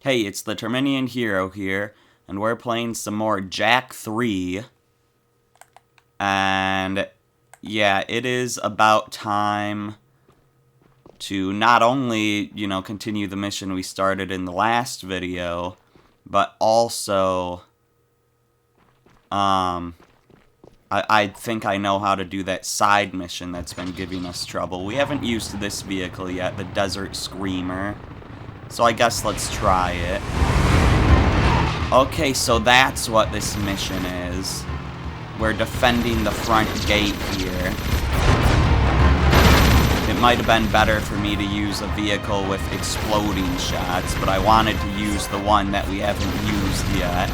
Hey, it's the Terminian Hero here, and we're playing some more Jack 3. And yeah, it is about time to not only, continue the mission we started in the last video, but also, I think I know how to do that side mission that's been giving us trouble. We haven't used this vehicle yet, the Desert Screamer. So I guess let's try it. Okay, so that's what this mission is. We're defending the front gate here. It might have been better for me to use a vehicle with exploding shots, but I wanted to use the one that we haven't used yet.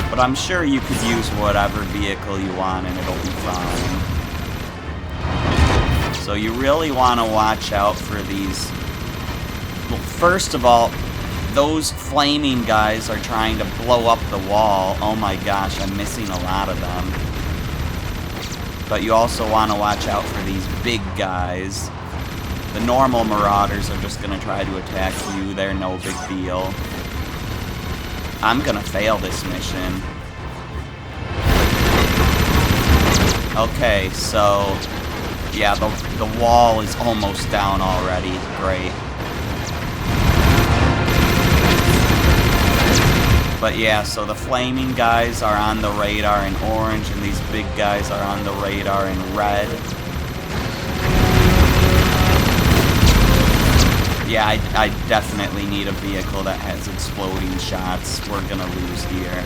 But I'm sure you could use whatever vehicle you want and it'll be fine. So you really want to watch out for these. Well, first of all, those flaming guys are trying to blow up the wall. Oh my gosh, I'm missing a lot of them. But you also want to watch out for these big guys. The normal Marauders are just going to try to attack you. They're no big deal. I'm going to fail this mission. Okay, so yeah, the wall is almost down already. Great. But yeah, so the flaming guys are on the radar in orange, and these big guys are on the radar in red. Yeah, I definitely need a vehicle that has exploding shots. We're gonna lose here.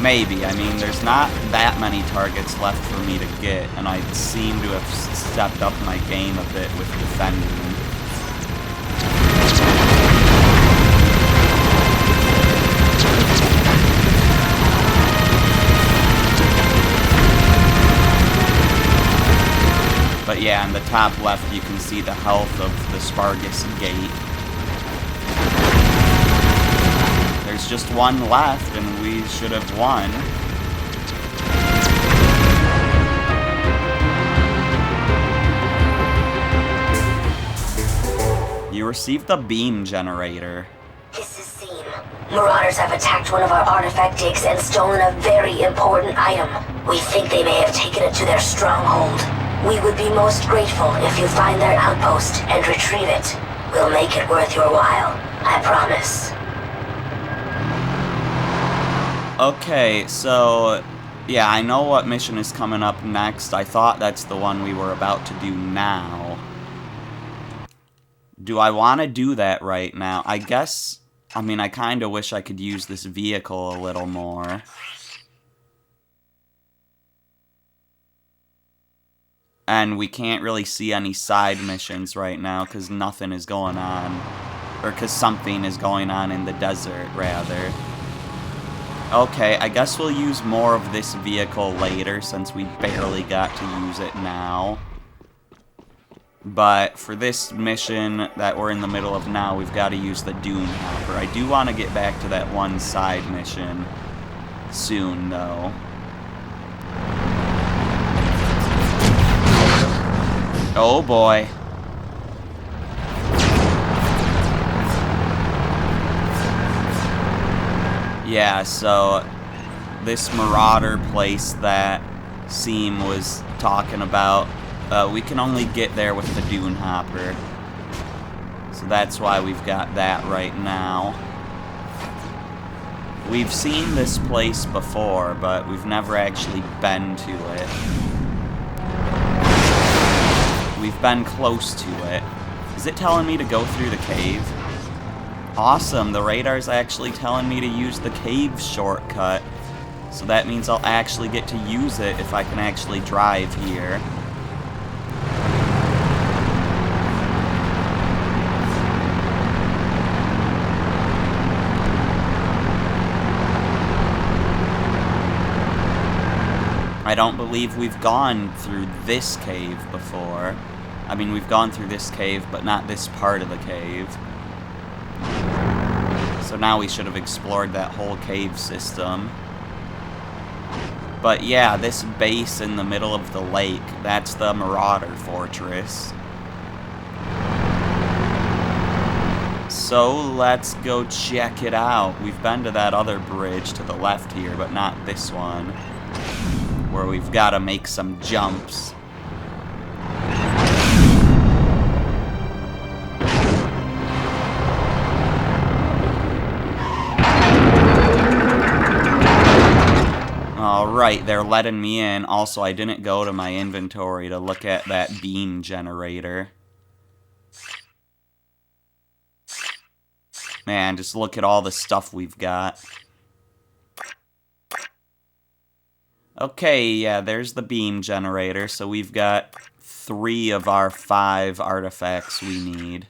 Maybe. I mean, there's not that many targets left for me to get, and I seem to have stepped up my game a bit with defending. But yeah, in the top left you can see the health of the Spargus gate. There's just one left, and we should have won. You received the beam generator. This is Seam. Marauders have attacked one of our artifact digs and stolen a very important item. We think they may have taken it to their stronghold. We would be most grateful if you find their outpost and retrieve it. We'll make it worth your while. I promise. Okay, so yeah, I know what mission is coming up next. I thought that's the one we were about to do now. Do I want to do that right now? I guess, I mean, I kind of wish I could use this vehicle a little more. And we can't really see any side missions right now because nothing is going on. Or because something is going on in the desert, rather. Okay, I guess we'll use more of this vehicle later since we barely got to use it now. But for this mission that we're in the middle of now, we've got to use the Dune Hopper. I do want to get back to that one side mission soon, though. Oh boy. Yeah, so this Marauder place that Seam was talking about, we can only get there with the Dune Hopper. So that's why we've got that right now. We've seen this place before, but we've never actually been to it. We've been close to it. Is it telling me to go through the cave? Awesome, the radar's actually telling me to use the cave shortcut. So that means I'll actually get to use it if I can actually drive here. I don't believe we've gone through this cave before. I mean, we've gone through this cave, but not this part of the cave. So now we should have explored that whole cave system. But yeah, this base in the middle of the lake, that's the Marauder fortress. So let's go check it out. We've been to that other bridge to the left here, but not this one, where we've got to make some jumps. Alright, they're letting me in. Also, I didn't go to my inventory to look at that beam generator. Man, just look at all the stuff we've got. Okay, yeah, there's the beam generator. So we've got 3 of our 5 artifacts we need.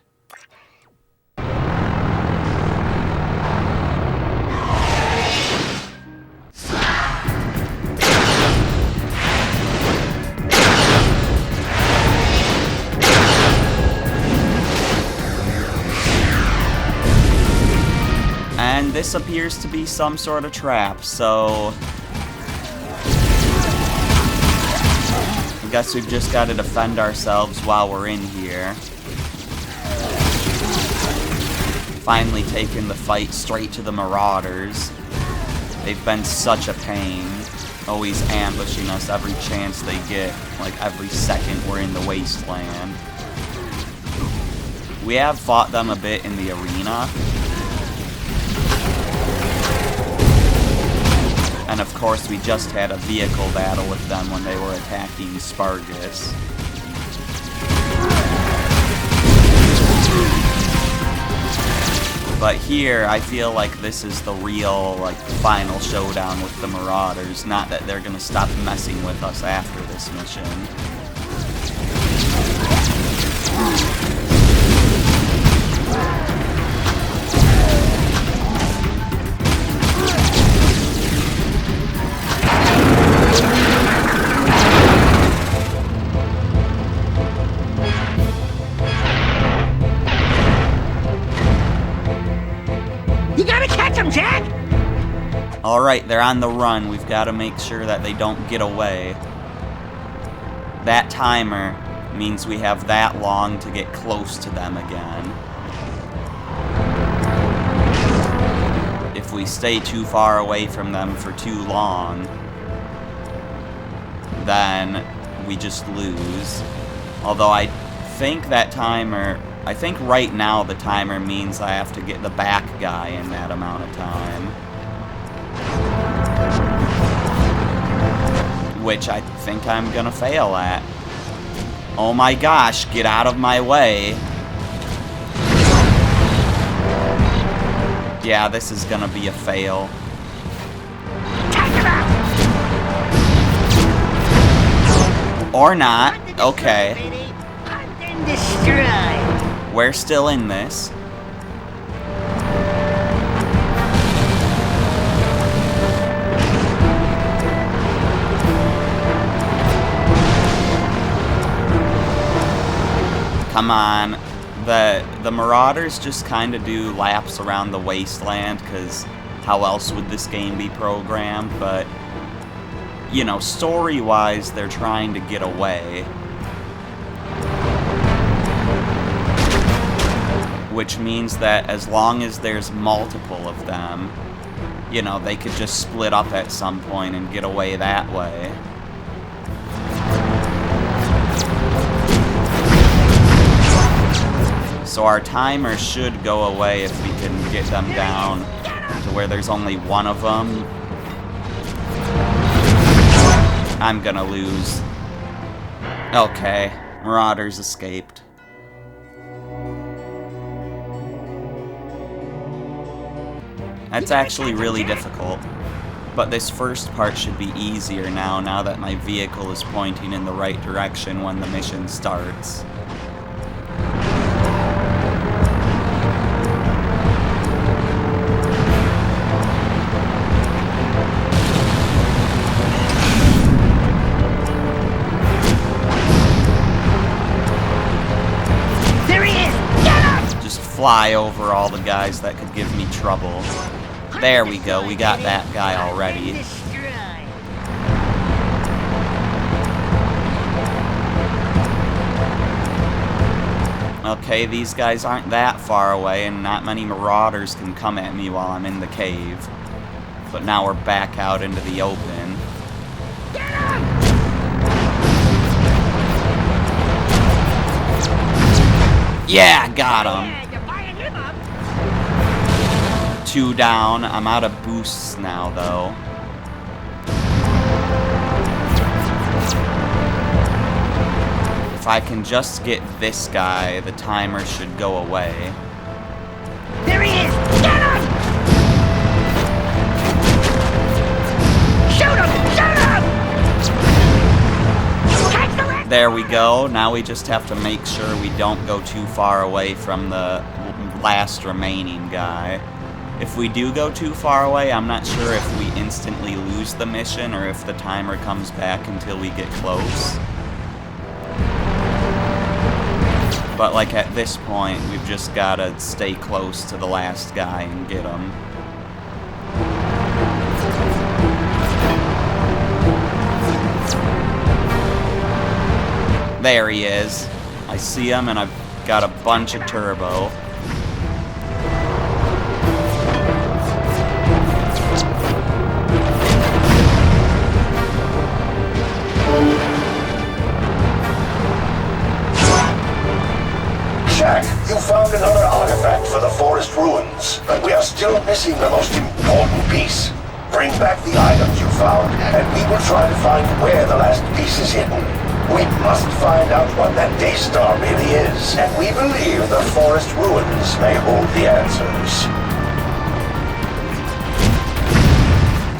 And this appears to be some sort of trap, so I guess we've just got to defend ourselves while we're in here. Finally taking the fight straight to the Marauders. They've been such a pain, always ambushing us every chance they get, like every second we're in the wasteland. We have fought them a bit in the arena. And of course, we just had a vehicle battle with them when they were attacking Spargus. But here, I feel like this is the real, final showdown with the Marauders. Not that they're gonna stop messing with us after this mission. Alright, they're on the run. We've got to make sure that they don't get away. That timer means we have that long to get close to them again. If we stay too far away from them for too long, then we just lose. Although I think that timer... I think right now the timer means I have to get the back guy in that amount of time. Which I think I'm gonna fail at. Oh my gosh, get out of my way. Yeah, this is gonna be a fail. Or not. Okay. We're still in this. Come on. The Marauders just kind of do laps around the wasteland, because how else would this game be programmed? But, you know, story-wise, they're trying to get away. Which means that as long as there's multiple of them, you know, they could just split up at some point and get away that way. So our timer should go away if we can get them down to where there's only one of them. I'm gonna lose. Okay, Marauders escaped. That's actually really difficult. But this first part should be easier now that my vehicle is pointing in the right direction when the mission starts. Fly over all the guys that could give me trouble. There we go, we got that guy already. Okay, these guys aren't that far away, and not many Marauders can come at me while I'm in the cave. But now we're back out into the open. Yeah, got him. 2 down. I'm out of boosts now, though. If I can just get this guy, the timer should go away. There he is! Get him! Shoot him! Shoot him! Catch the last. There we go. Now we just have to make sure we don't go too far away from the last remaining guy. If we do go too far away, I'm not sure if we instantly lose the mission or if the timer comes back until we get close. But like at this point, we've just gotta stay close to the last guy and get him. There he is. I see him and I've got a bunch of turbo. You found another artifact for the forest ruins, but we are still missing the most important piece. Bring back the items you found, and we will try to find where the last piece is hidden. We must find out what that Daystar really is, and we believe the forest ruins may hold the answers.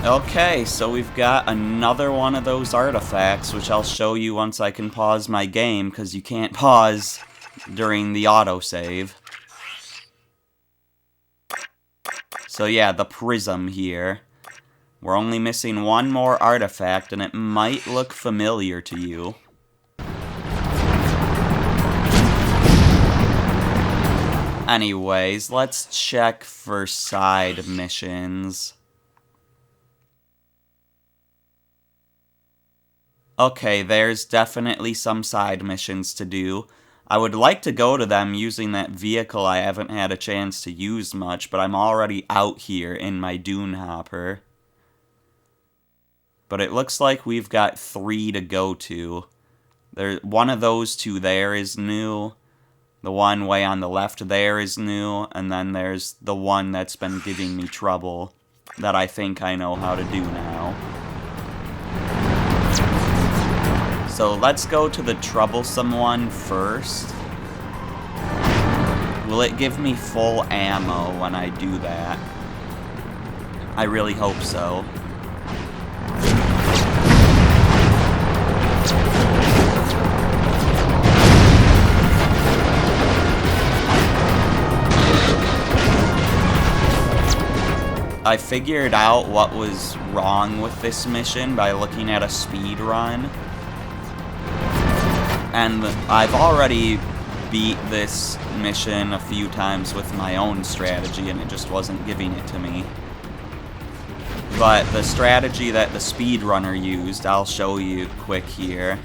Okay, so we've got another one of those artifacts, which I'll show you once I can pause my game, because you can't pause during the autosave. So yeah, the prism here. We're only missing one more artifact, and it might look familiar to you. Anyways, let's check for side missions. Okay, there's definitely some side missions to do. I would like to go to them using that vehicle I haven't had a chance to use much, but I'm already out here in my dune hopper. But it looks like we've got 3 to go to. One of those 2 there is new. The one way on the left there is new. And then there's the one that's been giving me trouble that I think I know how to do now. So let's go to the troublesome one first. Will it give me full ammo when I do that? I really hope so. I figured out what was wrong with this mission by looking at a speed run. And I've already beat this mission a few times with my own strategy, and it just wasn't giving it to me. But the strategy that the speedrunner used, I'll show you quick here.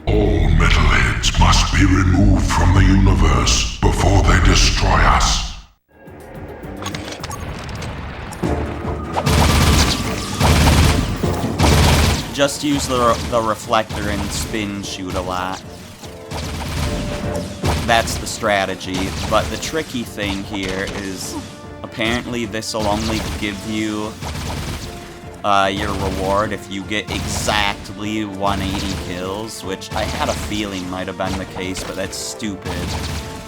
All metalheads must be removed from the universe before they destroy us. Just use the reflector and spin shoot a lot. That's the strategy, but the tricky thing here is apparently this will only give you your reward if you get exactly 180 kills, which I had a feeling might have been the case, but that's stupid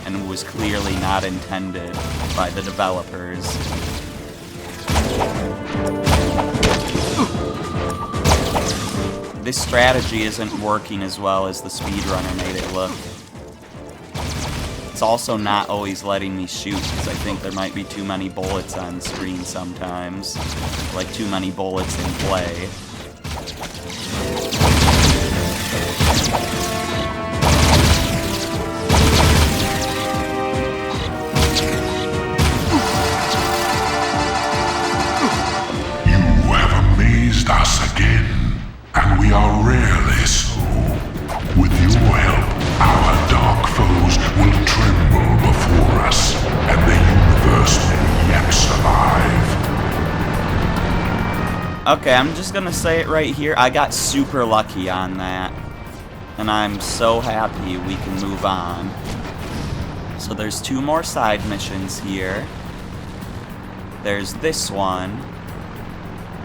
and was clearly not intended by the developers. This strategy isn't working as well as the speedrunner made it look. It's also not always letting me shoot, because I think there might be too many bullets on screen sometimes. Like too many bullets in play. You have amazed us again. And we are rarely so. With your help, our dark foes will Okay, I'm just gonna say it right here. I got super lucky on that. And I'm so happy we can move on. So there's 2 more side missions here. There's this one.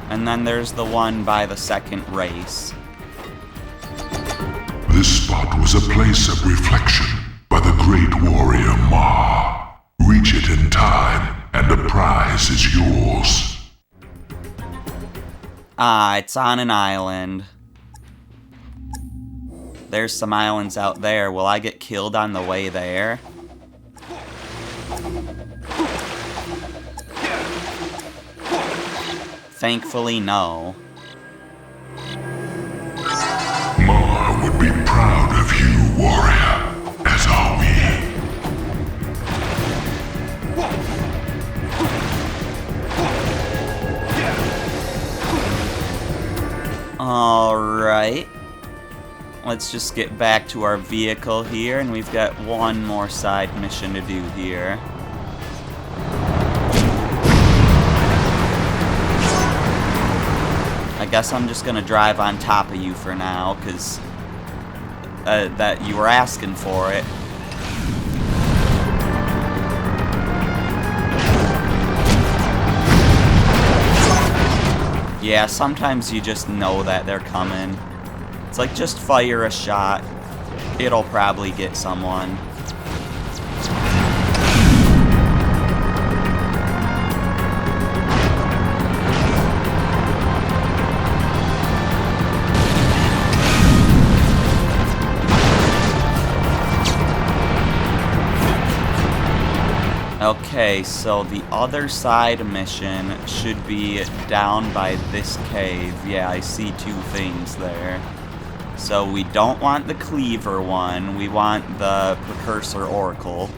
And then there's the one by the second race. This spot was a place of reflection by the great warrior Ma. Reach it in time, and the prize is yours. Ah, it's on an island. There's some islands out there. Will I get killed on the way there? Thankfully, no. Ma would be proud of you, warrior, as are we. Alright. Let's just get back to our vehicle here, and we've got one more side mission to do here. I guess I'm just gonna drive on top of you for now, because that you were asking for it. Yeah, sometimes you just know that they're coming. It's like, just fire a shot. It'll probably get someone. Okay, so the other side mission should be down by this cave. Yeah, I see 2 things there. So we don't want the cleaver one, we want the precursor oracle.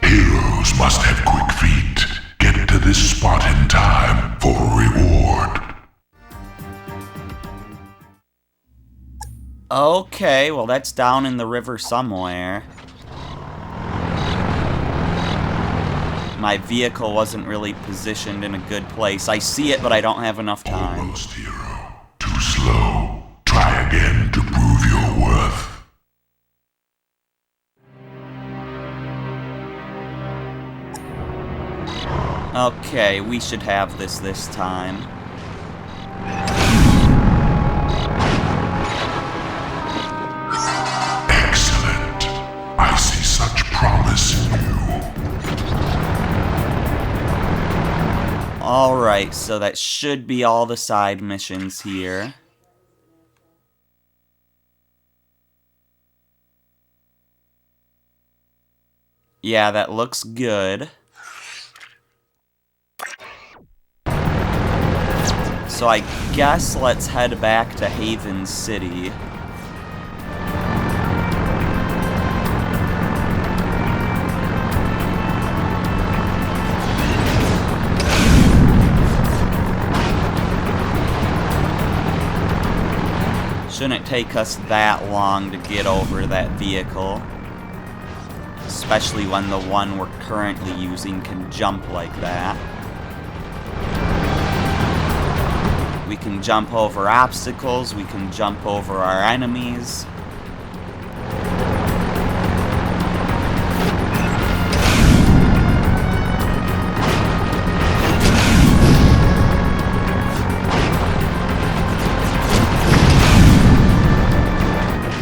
Heroes must have quick feet. Get to this spot in time for a reward. Okay, well that's down in the river somewhere. My vehicle wasn't really positioned in a good place. I see it, but I don't have enough time. Almost, hero. Too slow. Try again to prove your worth. Okay, we should have this time. Excellent. I see such promise in you. Alright, so that should be all the side missions here. Yeah, that looks good. So I guess let's head back to Haven City. Shouldn't take us that long to get over that vehicle. Especially when the one we're currently using can jump like that. We can jump over obstacles, we can jump over our enemies.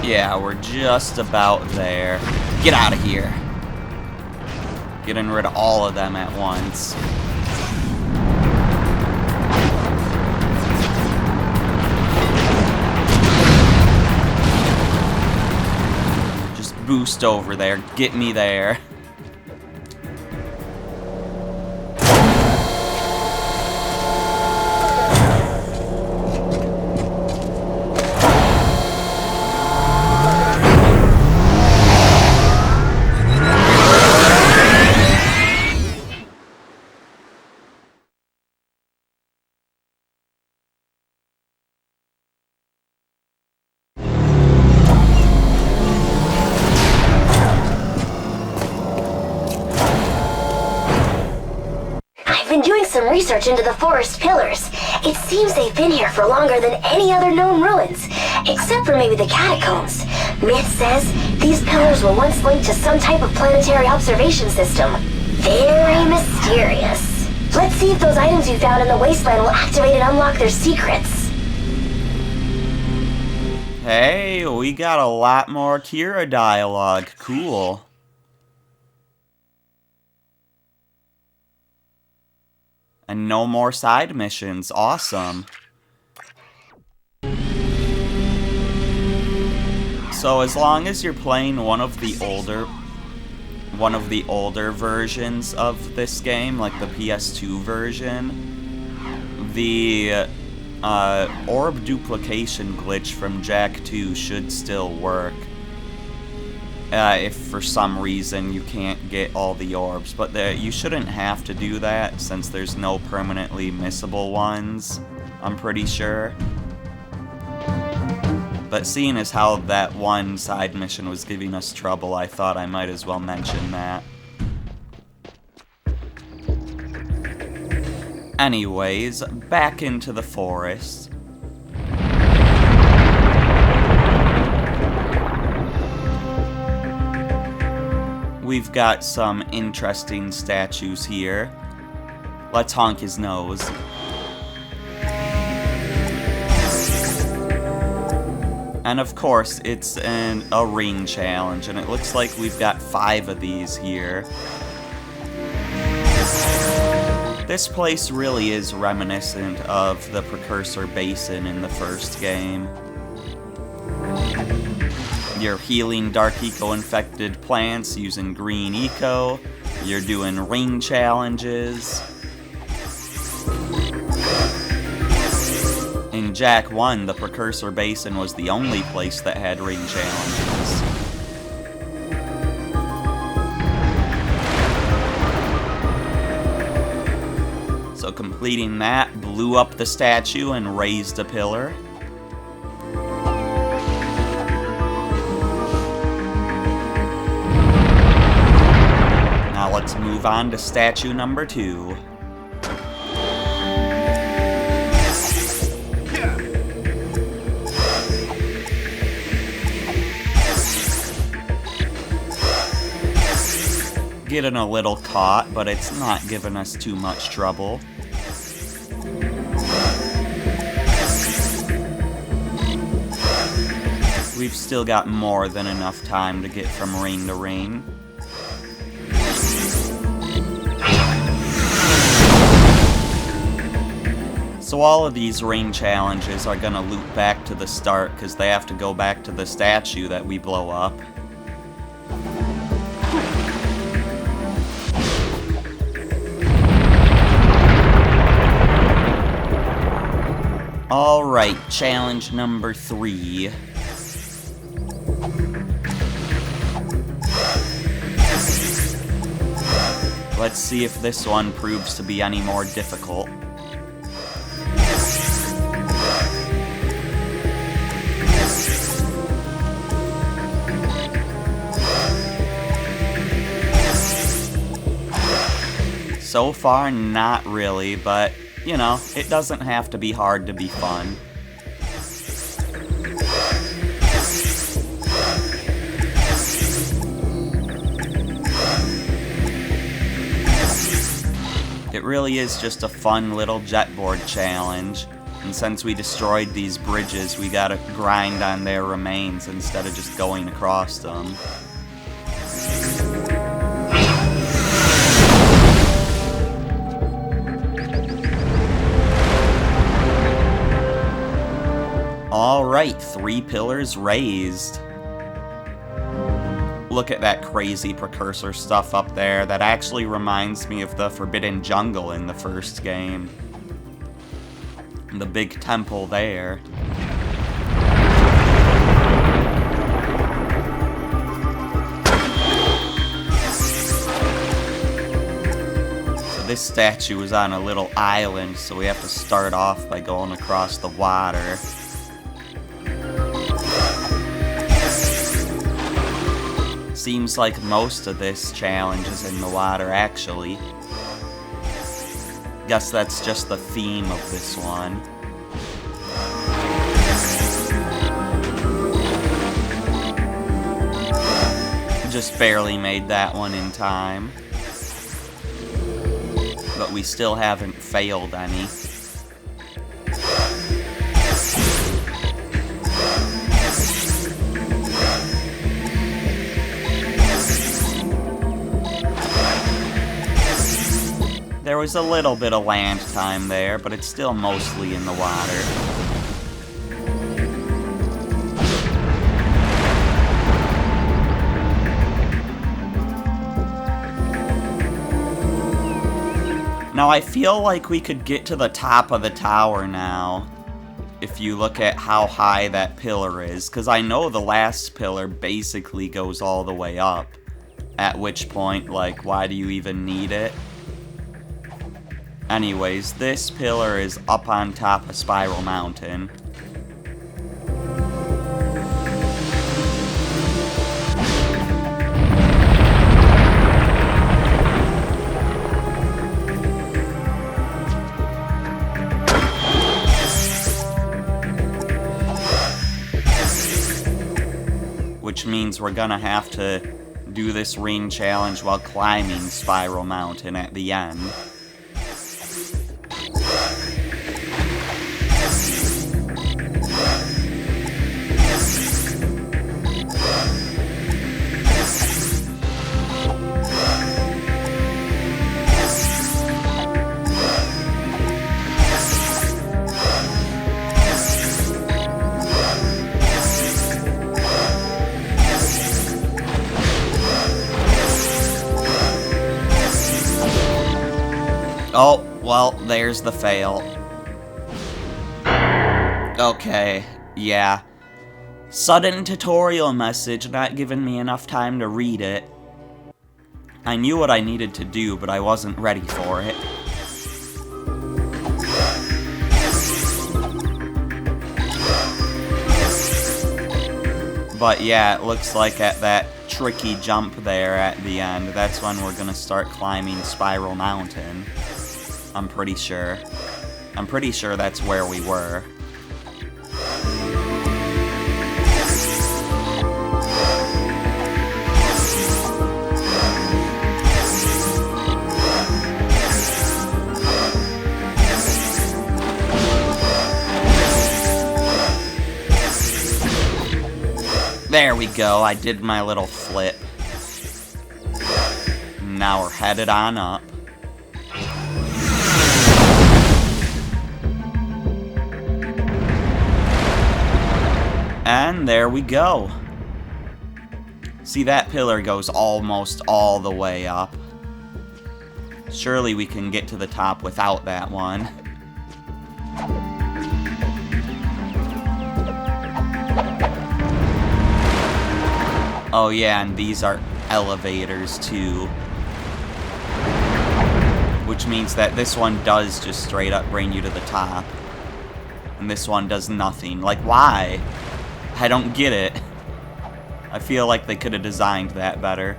Yeah, we're just about there. Get out of here. Getting rid of all of them at once. Just boost over there. Get me there. been doing some research into the forest pillars. It seems they've been here for longer than any other known ruins, except for maybe the catacombs. Myth says these pillars were once linked to some type of planetary observation system. Very mysterious. Let's see if those items you found in the wasteland will activate and unlock their secrets. Hey, we got a lot more Kira dialogue. Cool. And no more side missions. Awesome. So as long as you're playing one of the older versions of this game, like the PS2 version, the orb duplication glitch from Jak 2 should still work. If for some reason you can't get all the orbs, but you shouldn't have to do that since there's no permanently missable ones, I'm pretty sure. But seeing as how that one side mission was giving us trouble, I thought I might as well mention that. Anyways, back into the forest. We've got some interesting statues here. Let's honk his nose. And of course, it's a ring challenge, and it looks like we've got 5 of these here. This place really is reminiscent of the Precursor Basin in the first game. You're healing Dark Eco-infected plants using Green Eco. You're doing ring challenges. In Jak 1, the Precursor Basin was the only place that had ring challenges. So completing that blew up the statue and raised a pillar. Now let's move on to statue number 2. Getting a little caught, but it's not giving us too much trouble. We've still got more than enough time to get from ring to ring. So all of these ring challenges are gonna loop back to the start because they have to go back to the statue that we blow up. Alright, challenge number 3. Let's see if this one proves to be any more difficult. So far, not really, but you know, it doesn't have to be hard to be fun. It really is just a fun little jetboard challenge, and since we destroyed these bridges, we gotta grind on their remains instead of just going across them. Alright, 3 pillars raised. Look at that crazy Precursor stuff up there. That actually reminds me of the Forbidden Jungle in the first game. And the big temple there. So this statue is on a little island, so we have to start off by going across the water. Seems like most of this challenge is in the water, actually. Guess that's just the theme of this one. Just barely made that one in time. But we still haven't failed any. There was a little bit of land time there, but it's still mostly in the water. Now I feel like we could get to the top of the tower now, if you look at how high that pillar is, because I know the last pillar basically goes all the way up, at which point, like, why do you even need it? Anyways, this pillar is up on top of Spiral Mountain. Which means we're gonna have to do this ring challenge while climbing Spiral Mountain at the end. Oh, well, there's the fail. Okay, yeah. Sudden tutorial message, not giving me enough time to read it. I knew what I needed to do, but I wasn't ready for it. But yeah, it looks like at that tricky jump there at the end, that's when we're gonna start climbing Spiral Mountain. I'm pretty sure. I'm pretty sure that's where we were. There we go, I did my little flip. Now we're headed on up. And there we go. See, that pillar goes almost all the way up. Surely we can get to the top without that one. Oh yeah, and these are elevators too. Which means that this one does just straight up bring you to the top. And this one does nothing. Like, why? I don't get it. I feel like they could have designed that better.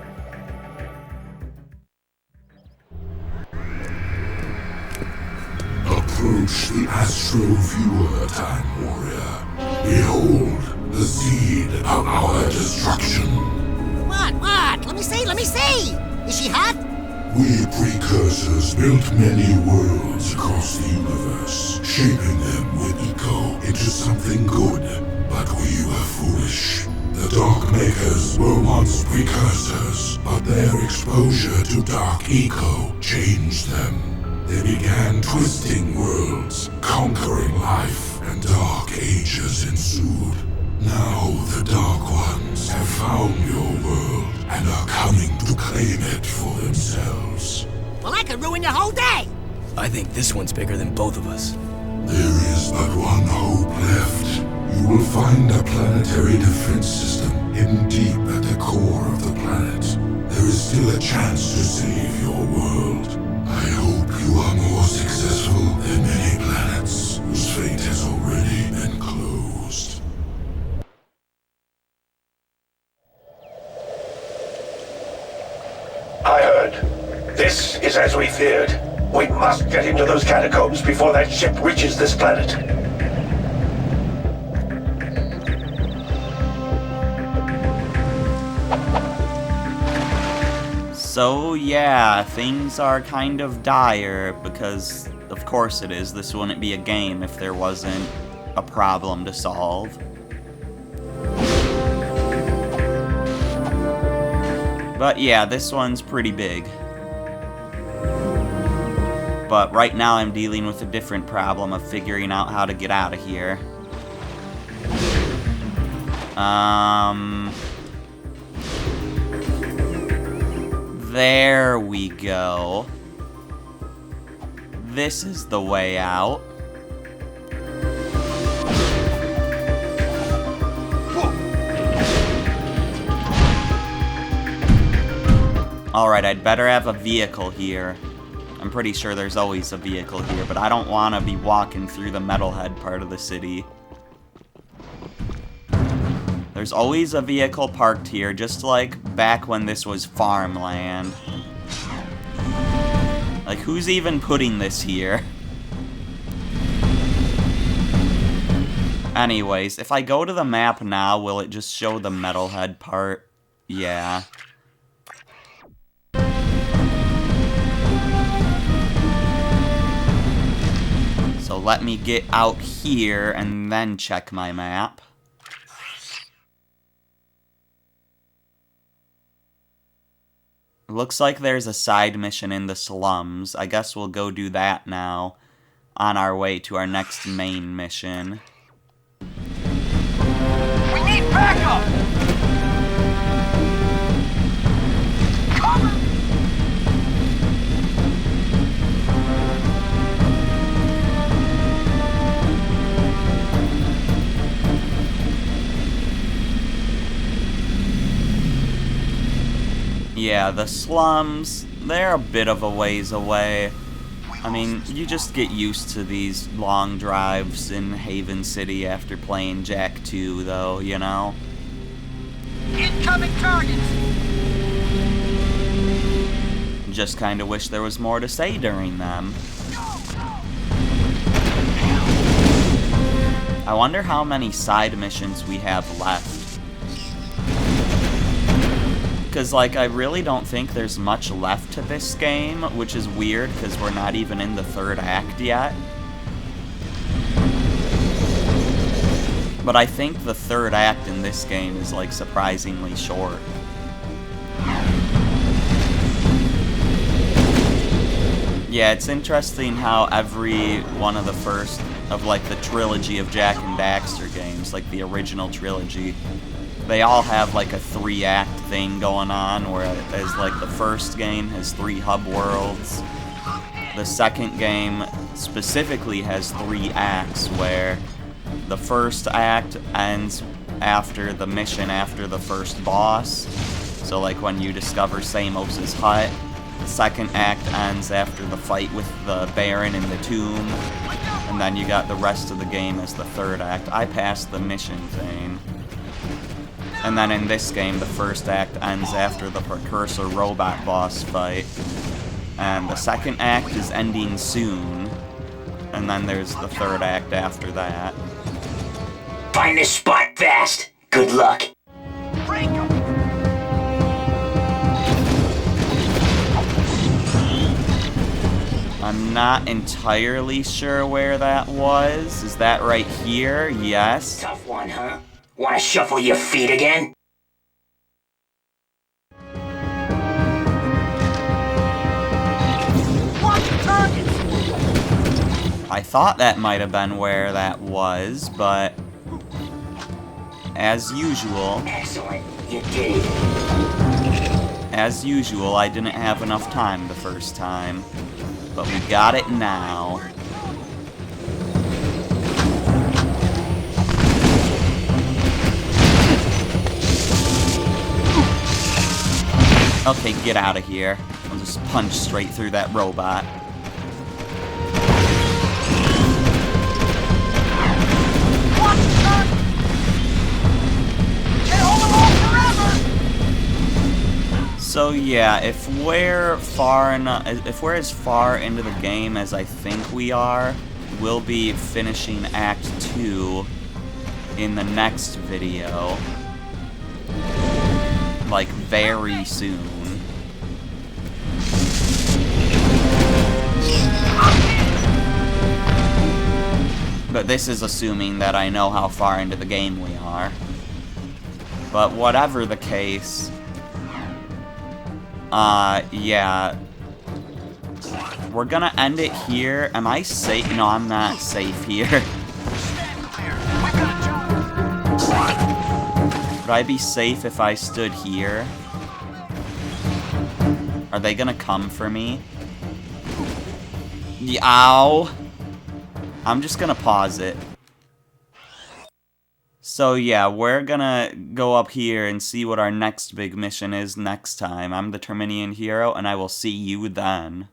Approach the Astro Viewer, Time Warrior. Behold the seed of our destruction. What? Let me see! Is she hot? We precursors built many worlds across the universe, shaping them with Eco into something good. But we were foolish. The Dark Makers were once precursors, but their exposure to Dark Eco changed them. They began twisting worlds, conquering life, and dark ages ensued. Now the Dark Ones have found your world and are coming to claim it for themselves. Well, I could ruin your whole day! I think this one's bigger than both of us. There is but one hope left. You will find a planetary defense system hidden deep at the core of the planet. There is still a chance to save your world. I hope you are more successful than many planets whose fate has already been closed. I heard. This is as we feared. We must get into those catacombs before that ship reaches this planet. So yeah, things are kind of dire because, of course it is, this wouldn't be a game if there wasn't a problem to solve. But yeah, this one's pretty big. But right now I'm dealing with a different problem of figuring out how to get out of here. There we go. This is the way out. Alright, I'd better have a vehicle here. I'm pretty sure there's always a vehicle here, but I don't want to be walking through the metalhead part of the city. There's always a vehicle parked here, just like back when this was farmland. Like, who's even putting this here? Anyways, if I go to the map now, will it just show the metalhead part? Yeah. So let me get out here and then check my map. Looks like there's a side mission in the slums. I guess we'll go do that now on our way to our next main mission. We need backup! Cover! Yeah, the slums, they're a bit of a ways away. I mean, you just get used to these long drives in Haven City after playing Jack 2, though, you know? Incoming targets! Just kinda wish there was more to say during them. I wonder how many side missions we have left. Because, like, I really don't think there's much left to this game, which is weird because we're not even in the third act yet. But I think the third act in this game is, like, surprisingly short. Yeah, it's interesting how every one of the first of, like, the trilogy of Jak and Daxter games, like the original trilogy, they all have like a 3-act thing going on, whereas like the first game has 3 hub worlds. The second game specifically has 3 acts, where the first act ends after the mission after the first boss. So like when you discover Samos' hut. The second act ends after the fight with the Baron in the tomb. And then you got the rest of the game as the third act. I passed the mission thing. And then in this game, the first act ends after the Precursor robot boss fight. And the second act is ending soon. And then there's the third act after that. Find this spot fast. Good luck. Break 'em! I'm not entirely sure where that was. Is that right here? Yes. Tough one, huh? Wanna shuffle your feet again? Watch the targets! I thought that might have been where that was, but as usual, Excellent. You did it. as usual, I didn't have enough time the first time. But we got it now. Okay, get out of here. I'll just punch straight through that robot. Watch the targets! Can't hold them all forever! So So yeah, if we're as far into the game as I think we are, we'll be finishing Act 2 in the next video. Like, very soon. But this is assuming that I know how far into the game we are. But whatever the case, yeah. We're gonna end it here. Am I safe? No, I'm not safe here. Stand clear. We've got a job. Would I be safe if I stood here? Are they gonna come for me? Ow! I'm just gonna pause it. So yeah, we're gonna go up here and see what our next big mission is next time. I'm the Terminian Hero, and I will see you then.